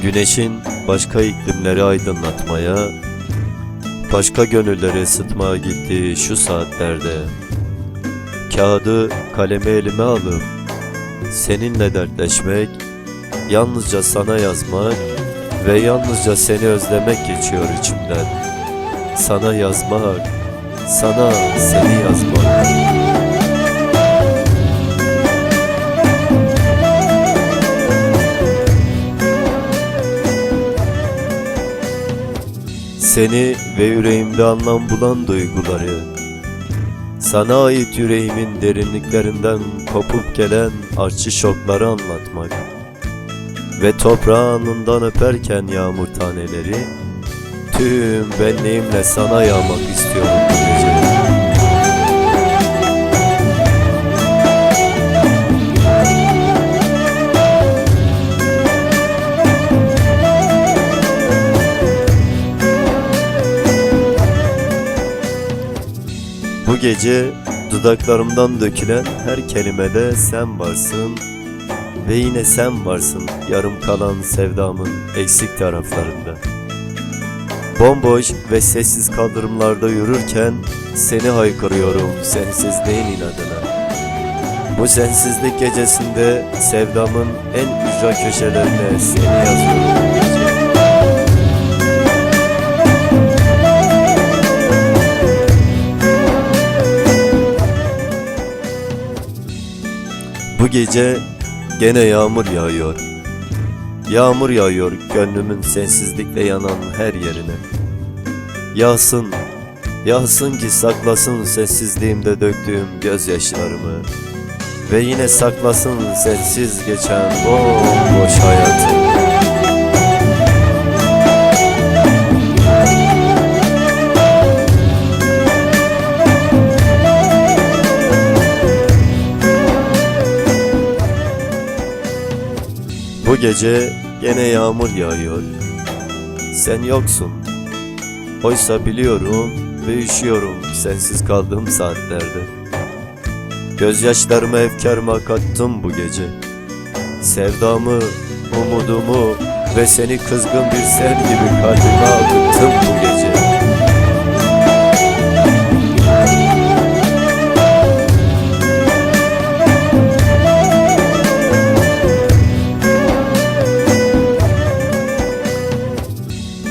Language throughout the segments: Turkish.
Güneşin başka iklimleri aydınlatmaya, başka gönülleri ısıtmaya gittiği şu saatlerde, kağıdı kalemi elime alıp seninle dertleşmek, yalnızca sana yazmak ve yalnızca seni özlemek geçiyor içimden. Sana yazmak, sana seni yazmak. Seni ve yüreğimde anlam bulan duyguları, sana ait yüreğimin derinliklerinden kopup gelen artçı şokları anlatmak ve toprağından öperken yağmur taneleri, tüm benliğimle sana yağmak istiyorum bu gece. Bu gece dudaklarımdan dökülen her kelimede sen varsın ve yine sen varsın yarım kalan sevdamın eksik taraflarında. Bomboş ve sessiz kaldırımlarda yürürken seni haykırıyorum sensizliğin inadına. Bu sensizlik gecesinde sevdamın en ücra köşelerine seni yazıyorum bu gece. Bu gece gene yağmur yağıyor. Yağmur yağıyor gönlümün sensizlikle yanan her yerine. Yağsın, yağsın ki saklasın sessizliğimde döktüğüm gözyaşlarımı. Ve yine saklasın sensiz geçen bomboş hayatı. Bu gece gene yağmur yağıyor. Sen yoksun. Oysa biliyorum ve üşüyorum sensiz kaldığım saatlerde. Gözyaşlarımı efkarıma kattım bu gece. Sevdamı, umudumu ve seni kızgın bir sel gibi kalbime akıttım bu gece.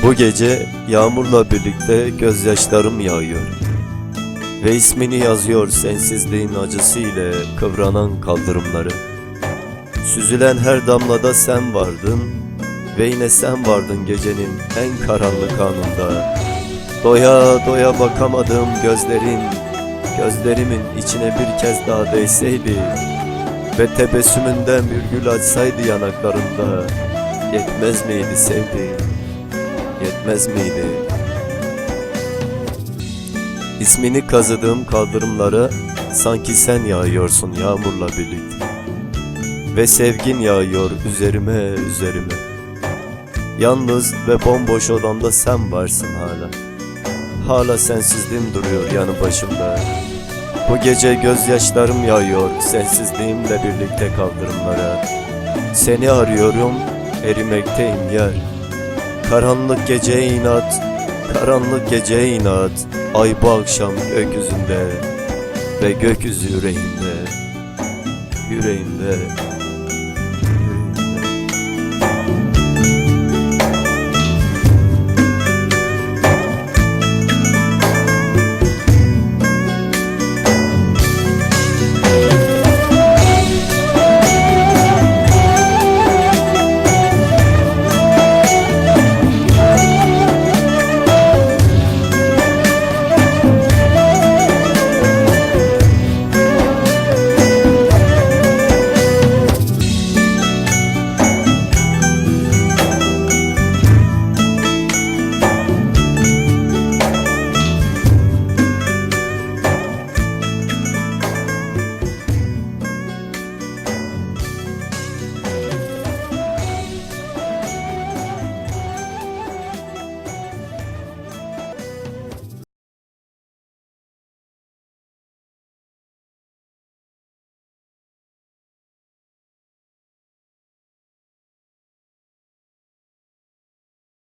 Bu gece yağmurla birlikte gözyaşlarım yağıyor ve ismini yazıyor sensizliğin acısı ile kıvranan kaldırımları. Süzülen her damlada sen vardın ve yine sen vardın gecenin en karanlık anında. Doya doya bakamadığım gözlerimin içine bir kez daha değseydi ve tebessümünden bir gül açsaydı yanaklarında, yetmez miydi sevdiğim? Yetmez miydi? İsmini kazıdığım kaldırımlara sanki sen yağıyorsun yağmurla birlikte. Ve sevgin yağıyor üzerime. Yalnız ve bomboş odamda sen varsın hala. Hala sensizliğim duruyor yanı başımda. Bu gece gözyaşlarım yağıyor sensizliğimle birlikte kaldırımlara. Seni arıyorum, erimekteyim yer. Karanlık geceye inat, karanlık geceye inat. Ay bu akşam gökyüzünde ve gökyüzü yüreğimde.